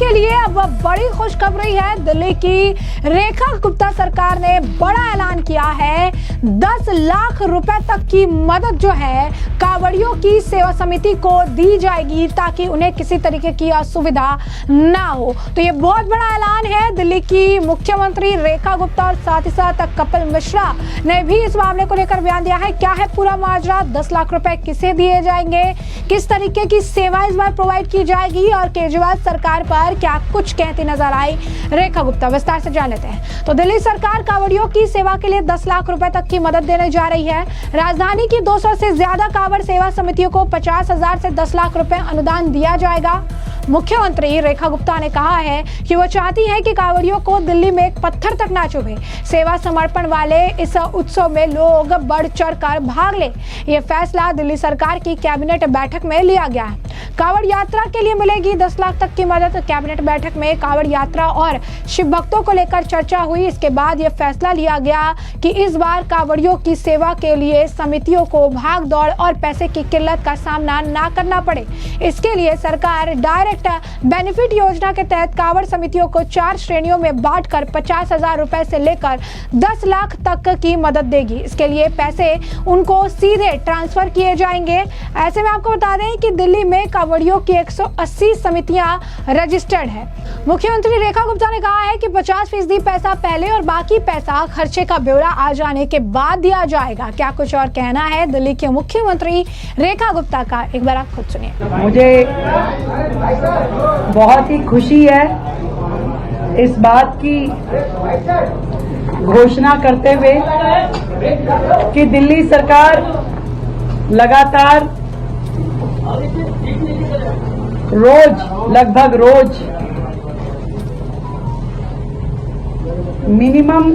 के लिए अब बड़ी खुशखबरी है। दिल्ली की रेखा गुप्ता सरकार ने बड़ा ऐलान किया है। 10 लाख रुपए तक की मदद जो है कांवड़ियों की सेवा समिति को दी जाएगी ताकि उन्हें किसी तरीके की असुविधा ना हो। तो ये बहुत बड़ा ऐलान है। दिल्ली की मुख्यमंत्री रेखा गुप्ता और साथ ही साथ कपिल मिश्रा ने भी इस मामले को लेकर बयान दिया है। क्या है पूरा माजरा, 10 लाख रुपए किसे दिए जाएंगे, किस तरीके की सेवा इस बार प्रोवाइड की जाएगी और केजरीवाल सरकार पर क्या कुछ कहती नजर आई रेखा गुप्ता, विस्तार से जान लेते हैं। तो दिल्ली सरकार कांवड़ियों की सेवा के लिए 10 लाख रुपए तक की मदद देने जा रही है। राजधानी की 200 से ज्यादा कांवड़ सेवा समितियों को 50,000 से 10 लाख रुपए अनुदान दिया जाएगा। मुख्यमंत्री रेखा गुप्ता ने कहा है कि वो चाहती है कि कांवड़ियों को दिल्ली में एक पत्थर तक ना चुभे। सेवा समर्पण वाले इस उत्सव में लोग बढ़ चढ़ कर भाग ले। ये फैसला दिल्ली सरकार की कैबिनेट बैठक में लिया गया है। कांवड़ यात्रा के लिए मिलेगी 10 लाख तक की मदद। कैबिनेट बैठक में कांवड़ यात्रा और शिव भक्तों को लेकर चर्चा हुई। इसके बाद यह फैसला लिया गया कि इस बार कांवड़ियों की सेवा के लिए समितियों को भाग दौड़ और पैसे की किल्लत का सामना ना करना पड़े। इसके लिए सरकार डायरेक्ट बेनिफिट योजना के तहत कांवड़ समितियों को 4 श्रेणियों में बांटकर 50,000 रुपए से लेकर 10 लाख तक की मदद देगी। इसके लिए पैसे उनको सीधे ट्रांसफर किए जाएंगे। ऐसे में आपको बता दें कि दिल्ली में कांवड़ियों की 180 समितियां रजिस्टर्ड है। मुख्यमंत्री रेखा गुप्ता ने कहा है कि 50% पैसा पहले और बाकी पैसा खर्चे का ब्यौरा आ जाने के बाद दिया जाएगा। क्या कुछ और कहना है दिल्ली के मुख्यमंत्री रेखा गुप्ता का, एक बार आप खुद सुनिए। मुझे बहुत ही खुशी है इस बात की घोषणा करते हुए कि दिल्ली सरकार लगातार लगभग रोज मिनिमम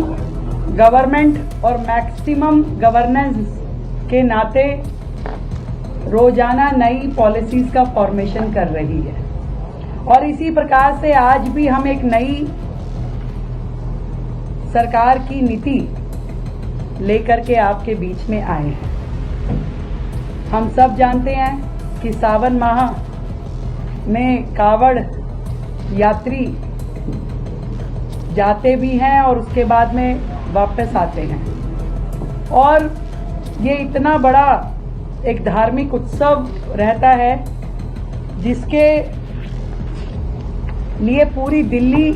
गवर्नमेंट और मैक्सिमम गवर्नेंस के नाते रोजाना नई पॉलिसीज का फॉर्मेशन कर रही है। और इसी प्रकार से आज भी हम एक नई सरकार की नीति लेकर के आपके बीच में आए हैं। हम सब जानते हैं कि सावन माह में कांवड़ यात्री जाते भी हैं और उसके बाद में वापस आते हैं। और ये इतना बड़ा एक धार्मिक उत्सव रहता है जिसके लिए पूरी दिल्ली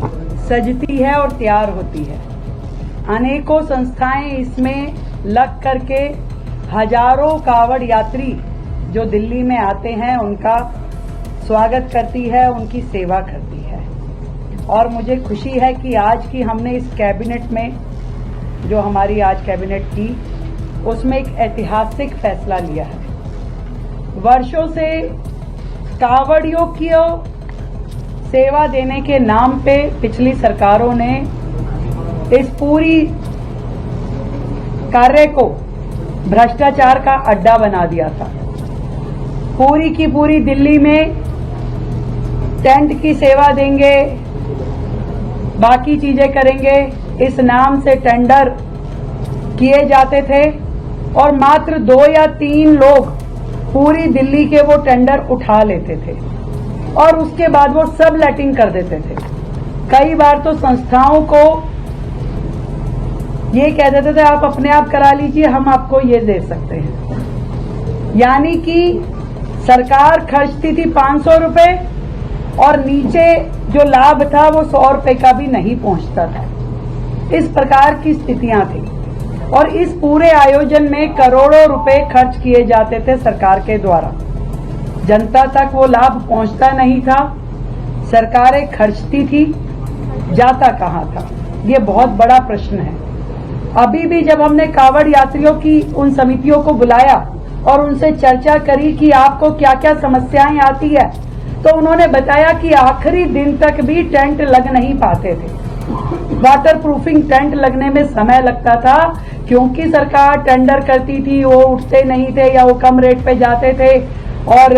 सजती है और तैयार होती है। अनेकों संस्थाएं इसमें लग करके हजारों कांवड़ यात्री जो दिल्ली में आते हैं उनका स्वागत करती है, उनकी सेवा करती है। और मुझे खुशी है कि आज की हमने इस कैबिनेट में जो हमारी आज कैबिनेट की उसमें एक ऐतिहासिक फैसला लिया है। वर्षों से कांवड़ियों की सेवा देने के नाम पे पिछली सरकारों ने इस पूरी कार्य को भ्रष्टाचार का अड्डा बना दिया था। पूरी की पूरी दिल्ली में टेंट की सेवा देंगे, बाकी चीजें करेंगे, इस नाम से टेंडर किए जाते थे और मात्र 2 या 3 लोग पूरी दिल्ली के वो टेंडर उठा लेते थे और उसके बाद वो सब लेटिंग कर देते थे। कई बार तो संस्थाओं को ये कह देते थे आप अपने आप करा लीजिए, हम आपको ये दे सकते हैं। यानी कि सरकार खर्चती थी 500 रुपए और नीचे जो लाभ था वो 100 रुपए का भी नहीं पहुंचता था। इस प्रकार की स्थितियां थी और इस पूरे आयोजन में करोड़ों रुपए खर्च किए जाते थे सरकार के द्वारा। जनता तक वो लाभ पहुंचता नहीं था, सरकारें खर्चती थी, जाता कहां था? ये बहुत बड़ा प्रश्न है। अभी भी जब हमने कांवड़ यात्रियों की उन समितियों को बुलाया और उनसे चर्चा करी कि आपको क्या क्या समस्याएं आती है, तो उन्होंने बताया कि आखिरी दिन तक भी टेंट लग नहीं पाते थे। वाटर प्रूफिंग टेंट लगने में समय लगता था क्योंकि सरकार टेंडर करती थी, वो उठते नहीं थे या वो कम रेट पे जाते थे। और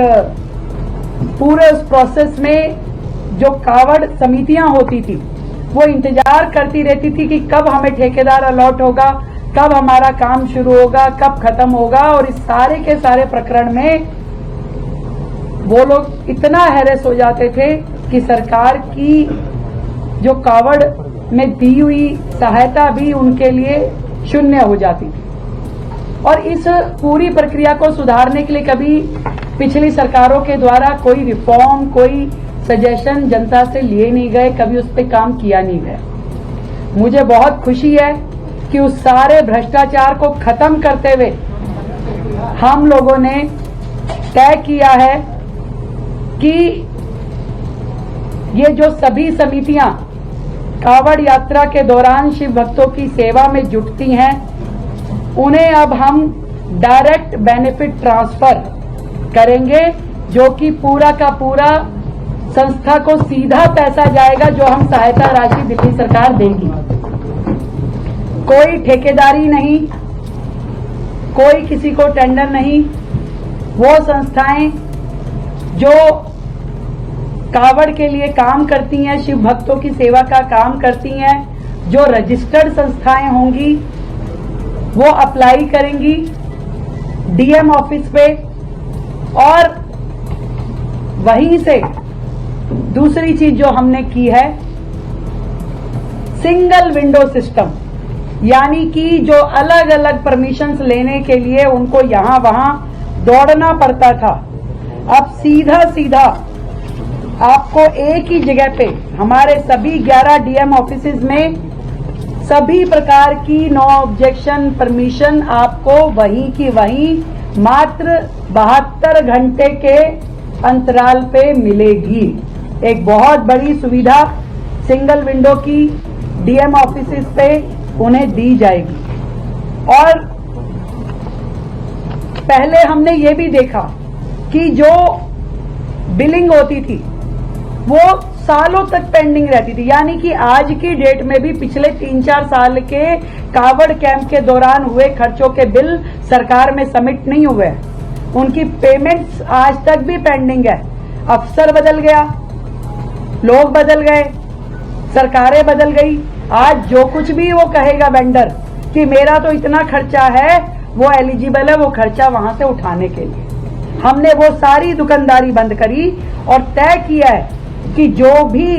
पूरे उस प्रोसेस में जो कांवड़ समितियां होती थी वो इंतजार करती रहती थी कि कब हमें ठेकेदार अलॉट होगा, कब हमारा काम शुरू होगा, कब खत्म होगा। और इस सारे के सारे प्रकरण में वो लोग इतना हैरेस हो जाते थे कि सरकार की जो कावड़ में दी हुई सहायता भी उनके लिए शून्य हो जाती थी। और इस पूरी प्रक्रिया को सुधारने के लिए कभी पिछली सरकारों के द्वारा कोई रिफॉर्म, कोई सजेशन जनता से लिए नहीं गए, कभी उस पर काम किया नहीं गया। मुझे बहुत खुशी है कि उस सारे भ्रष्टाचार को खत्म करते हुए हम लोगों ने तय किया है कि ये जो सभी समितियां कावड़ यात्रा के दौरान शिव भक्तों की सेवा में जुटती हैं, उन्हें अब हम डायरेक्ट बेनिफिट ट्रांसफर करेंगे, जो कि पूरा का पूरा संस्था को सीधा पैसा जाएगा, जो हम सहायता राशि दिल्ली सरकार देगी। कोई ठेकेदारी नहीं, कोई किसी को टेंडर नहीं। वो संस्थाएं जो कावड़ के लिए काम करती हैं, शिव भक्तों की सेवा का काम करती हैं, जो रजिस्टर्ड संस्थाएं होंगी, वो अप्लाई करेंगी डीएम ऑफिस पे। और वहीं से दूसरी चीज जो हमने की है, सिंगल विंडो सिस्टम, यानी कि जो अलग अलग परमिशंस लेने के लिए उनको यहां वहां दौड़ना पड़ता था, अब सीधा सीधा आपको एक ही जगह पे हमारे सभी 11 डीएम ऑफिसेज में सभी प्रकार की नो ऑब्जेक्शन परमिशन आपको वहीं की वहीं मात्र 72 घंटे के अंतराल पे मिलेगी। एक बहुत बड़ी सुविधा सिंगल विंडो की डीएम ऑफिसेज पे उन्हें दी जाएगी। और पहले हमने ये भी देखा कि जो बिलिंग होती थी वो सालों तक पेंडिंग रहती थी, यानी कि आज की डेट में भी पिछले 3-4 साल के कावड़ कैंप के दौरान हुए खर्चों के बिल सरकार में सबमिट नहीं हुए, उनकी पेमेंट्स आज तक भी पेंडिंग है। अफसर बदल गया, लोग बदल गए, सरकारें बदल गई, आज जो कुछ भी वो कहेगा वेंडर कि मेरा तो इतना खर्चा है, वो एलिजिबल है वो खर्चा वहां से उठाने के लिए। हमने वो सारी दुकानदारी बंद करी और तय किया है कि जो भी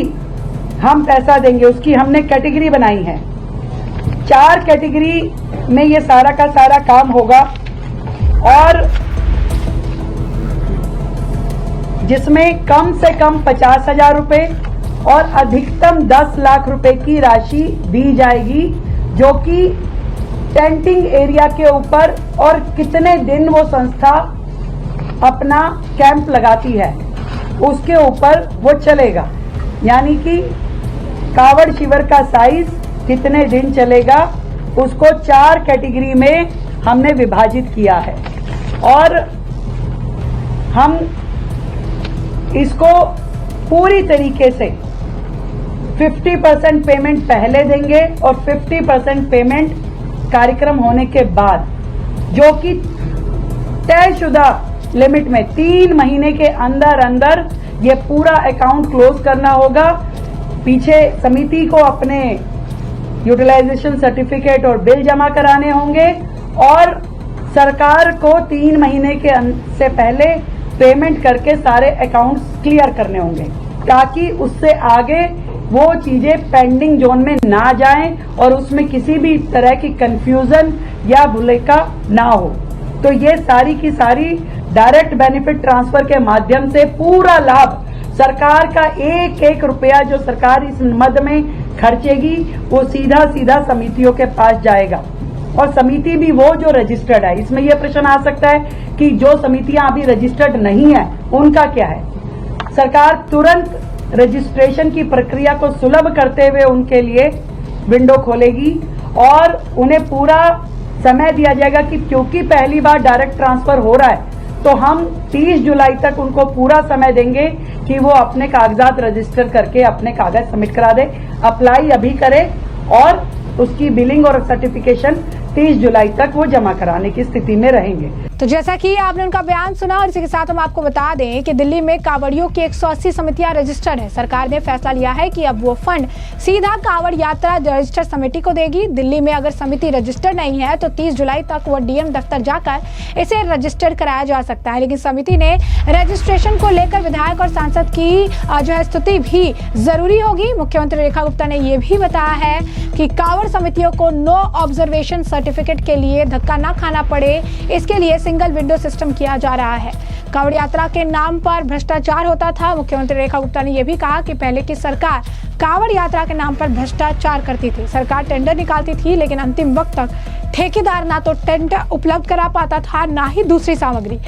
हम पैसा देंगे उसकी हमने कैटेगरी बनाई है। 4 कैटेगरी में ये सारा का सारा काम होगा, और जिसमें कम से कम 50,000 रुपए और अधिकतम 10 लाख रुपए की राशि दी जाएगी, जो कि टेंटिंग एरिया के ऊपर और कितने दिन वो संस्था अपना कैंप लगाती है उसके ऊपर वो चलेगा। यानी कि कावड़ शिविर का साइज कितने दिन चलेगा उसको 4 कैटेगरी में हमने विभाजित किया है। और हम इसको पूरी तरीके से 50% पेमेंट पहले देंगे और 50% पेमेंट कार्यक्रम होने के बाद, जो कि तयशुदा लिमिट में 3 महीने के अंदर अंदर ये पूरा अकाउंट क्लोज करना होगा। पीछे समिति को अपने यूटिलाइजेशन सर्टिफिकेट और बिल जमा कराने होंगे और सरकार को 3 महीने के से पहले पेमेंट करके सारे अकाउंट्स क्लियर करने होंगे, ताकि उससे आगे वो चीजें पेंडिंग जोन में ना जाएं और उसमें किसी भी तरह की कंफ्यूजन या भुलेखा ना हो। तो ये सारी की सारी डायरेक्ट बेनिफिट ट्रांसफर के माध्यम से पूरा लाभ सरकार का एक रुपया जो सरकार इस मद में खर्चेगी वो सीधा सीधा समितियों के पास जाएगा। और समिति भी वो जो रजिस्टर्ड है। इसमें यह प्रश्न आ सकता है कि जो समितियां अभी रजिस्टर्ड नहीं है उनका क्या है। सरकार तुरंत रजिस्ट्रेशन की प्रक्रिया को सुलभ करते हुए उनके लिए विंडो खोलेगी और उन्हें पूरा समय दिया जाएगा कि क्योंकि पहली बार डायरेक्ट ट्रांसफर हो रहा है तो हम 30 जुलाई तक उनको पूरा समय देंगे कि वो अपने कागजात रजिस्टर करके अपने कागज सबमिट करा दे। अप्लाई अभी करे और उसकी बिलिंग और सर्टिफिकेशन 30 जुलाई तक वो जमा कराने की स्थिति में रहेंगे। तो जैसा कि आपने उनका बयान सुना और इसी के साथ हम आपको बता दें कि दिल्ली में कांवड़ियों की 180 समितियां रजिस्टर्ड है। सरकार ने फैसला लिया है कि अब वो फंड सीधा कांवड़ यात्रा रजिस्टर्ड समिति को देगी। दिल्ली में अगर समिति रजिस्टर्ड नहीं है तो 30 जुलाई तक वो डीएम दफ्तर जाकर इसे रजिस्टर्ड कराया जा सकता है। लेकिन समिति ने रजिस्ट्रेशन को लेकर विधायक और सांसद की जो है स्तुति भी जरूरी होगी। मुख्यमंत्री रेखा गुप्ता ने यह भी बताया है कि कांवड़ समितियों को नो ऑब्जर्वेशन सर्टिफिकेट के लिए धक्का ना खाना पड़े, इसके लिए सिंगल विंडो सिस्टम किया जा रहा है। कांवड़ यात्रा के नाम पर भ्रष्टाचार होता था। मुख्यमंत्री रेखा गुप्ता ने यह भी कहा कि पहले की सरकार कांवड़ यात्रा के नाम पर भ्रष्टाचार करती थी। सरकार टेंडर निकालती थी लेकिन अंतिम वक्त तक ठेकेदार ना तो टेंट उपलब्ध करा पाता था ना ही दूसरी सामग्री,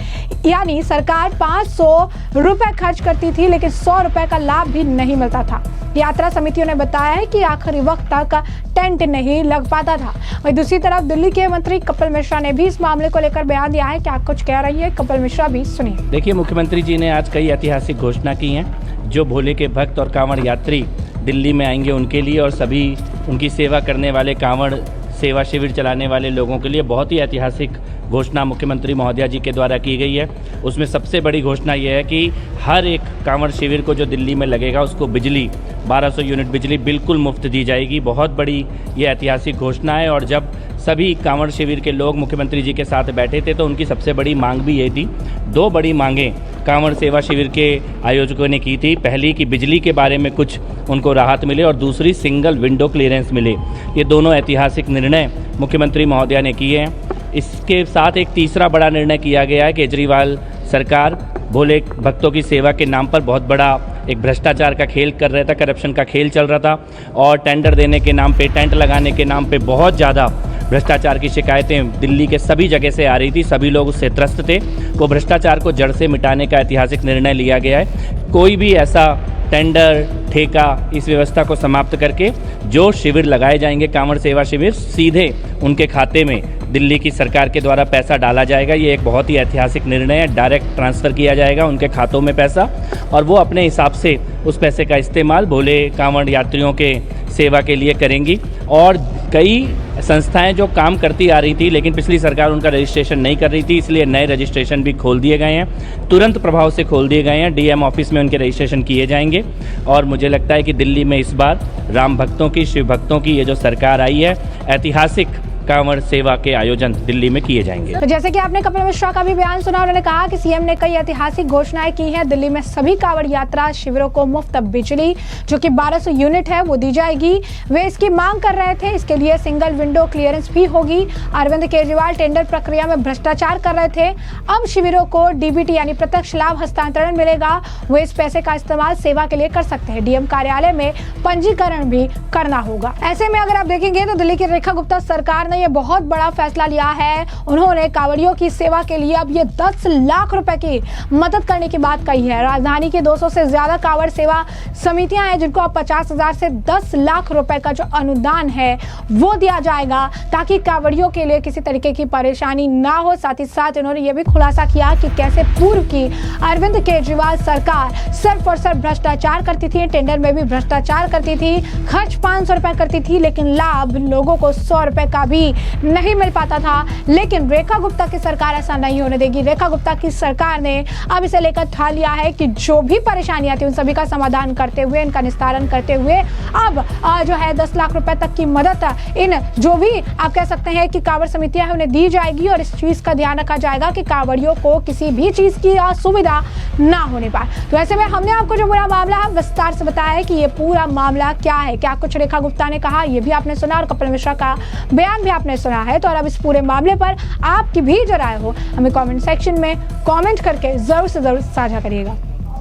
यानी सरकार 500 रुपए खर्च करती थी लेकिन 100 रुपए का लाभ भी नहीं मिलता था। यात्रा समितियों ने बताया है कि आखिरी वक्त तक टेंट नहीं लग पाता था। वहीं दूसरी तरफ दिल्ली के मंत्री कपिल मिश्रा ने भी इस मामले को लेकर बयान दिया है। क्या कुछ कह रही है कपिल मिश्रा, भी सुनिए। देखिए, मुख्यमंत्री जी ने आज कई ऐतिहासिक घोषणा की हैं। जो भोले के भक्त और कांवड़ यात्री दिल्ली में आएंगे उनके लिए और सभी उनकी सेवा करने वाले कांवड़ सेवा शिविर चलाने वाले लोगों के लिए बहुत ही ऐतिहासिक घोषणा मुख्यमंत्री महोदया जी के द्वारा की गई है। उसमें सबसे बड़ी घोषणा यह है कि हर एक कांवड़ शिविर को जो दिल्ली में लगेगा उसको बिजली 1200 यूनिट बिजली बिल्कुल मुफ्त दी जाएगी। बहुत बड़ी ये ऐतिहासिक घोषणा है। और जब सभी कांवड़ शिविर के लोग मुख्यमंत्री जी के साथ बैठे थे तो उनकी सबसे बड़ी मांग भी ये थी। 2 बड़ी मांगें कांवड़ सेवा शिविर के आयोजकों ने की थी। पहली कि बिजली के बारे में कुछ उनको राहत मिले और दूसरी सिंगल विंडो क्लियरेंस मिले। ये दोनों ऐतिहासिक निर्णय मुख्यमंत्री महोदया ने किए हैं। इसके साथ एक तीसरा बड़ा निर्णय किया गया है। केजरीवाल सरकार भोले भक्तों की सेवा के नाम पर बहुत बड़ा एक भ्रष्टाचार का खेल कर रहा था, करप्शन का खेल चल रहा था और टेंडर देने के नाम पे, टेंट लगाने के नाम पे बहुत ज़्यादा भ्रष्टाचार की शिकायतें दिल्ली के सभी जगह से आ रही थी। सभी लोग उससे त्रस्त थे। वो भ्रष्टाचार को जड़ से मिटाने का ऐतिहासिक निर्णय लिया गया है। कोई भी ऐसा टेंडर, ठेका, इस व्यवस्था को समाप्त करके जो शिविर लगाए जाएंगे कांवड़ सेवा शिविर, सीधे उनके खाते में दिल्ली की सरकार के द्वारा पैसा डाला जाएगा। ये एक बहुत ही ऐतिहासिक निर्णय है। डायरेक्ट ट्रांसफ़र किया जाएगा उनके खातों में पैसा और वो अपने हिसाब से उस पैसे का इस्तेमाल भोले कांवड़ यात्रियों के सेवा के लिए करेंगी। और कई संस्थाएं जो काम करती आ रही थी लेकिन पिछली सरकार उनका रजिस्ट्रेशन नहीं कर रही थी, इसलिए नए रजिस्ट्रेशन भी खोल दिए गए हैं, तुरंत प्रभाव से खोल दिए गए हैं। डीएम ऑफिस में उनके रजिस्ट्रेशन किए जाएंगे। और मुझे लगता है कि दिल्ली में इस बार राम भक्तों की, शिव भक्तों की ये जो सरकार आई है, ऐतिहासिक कांवड़ सेवा के आयोजन दिल्ली में किए जाएंगे। तो जैसे कि आपने कपिल मिश्रा का भी बयान सुना, उन्होंने कहा कि सीएम ने कई ऐतिहासिक घोषणाएं की हैं। दिल्ली में सभी कांवड़ यात्रा शिविरों को मुफ्त बिजली जो कि 1200 यूनिट है वो दी जाएगी। वे इसकी मांग कर रहे थे। इसके लिए सिंगल विंडो क्लियरेंस भी होगी। अरविंद केजरीवाल टेंडर प्रक्रिया में भ्रष्टाचार कर रहे थे। अब शिविरों को डीबीटी यानी प्रत्यक्ष लाभ हस्तांतरण मिलेगा। वो इस पैसे का इस्तेमाल सेवा के लिए कर सकते हैं। डीएम कार्यालय में पंजीकरण भी करना होगा। ऐसे में अगर आप देखेंगे तो दिल्ली की रेखा गुप्ता सरकार ये बहुत बड़ा फैसला लिया है। उन्होंने कांवड़ियों की सेवा के लिए अब ये 10 लाख रुपए की मदद करने की बात कही है। राजधानी की 200 से ज्यादा कांवड़ सेवा समितियां हैं जिनको अब 50,000 से 10 लाख रुपए का जो अनुदान है वो दिया जाएगा ताकि कांवड़ियों के लिए किसी तरीके की परेशानी ना हो। साथ ही साथ इन्होंने ये भी खुलासा किया कि कैसे पूर्व की अरविंद केजरीवाल सरकार सिर्फ और सिर्फ भ्रष्टाचार करती थी, टेंडर में भी भ्रष्टाचार करती थी, खर्च 500 रुपए करती थी लेकिन लाभ लोगों को 100 रुपए का भी नहीं मिल पाता था। लेकिन रेखा गुप्ता की सरकार ऐसा नहीं होने देगी। रेखा गुप्ता की सरकार ने अब इसे लेकर ठान लिया है कि जो भी परेशानियां थी उन सभी का समाधान करते हुए, इनका निस्तारण करते हुए अब जो है 10 लाख रुपए तक की मदद इन जो भी आप कह सकते हैं कि कांवड़ समितियां हैं उन्हें दी जाएगी। और इस चीज का ध्यान रखा जाएगा कि कांवड़ियों को किसी भी चीज की असुविधा ना होने पाए। तो ऐसे में हमने आपको जो पूरा मामला है विस्तार से बताया है कि ये पूरा मामला क्या है, क्या कुछ रेखा गुप्ता ने कहा, ये भी आपने सुना और कपिल मिश्रा का बयान भी आपने सुना है। तो अब इस पूरे मामले पर आपकी भी जो राय हो हमें कमेंट सेक्शन में कमेंट करके जरूर से जरूर साझा करिएगा।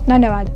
धन्यवाद।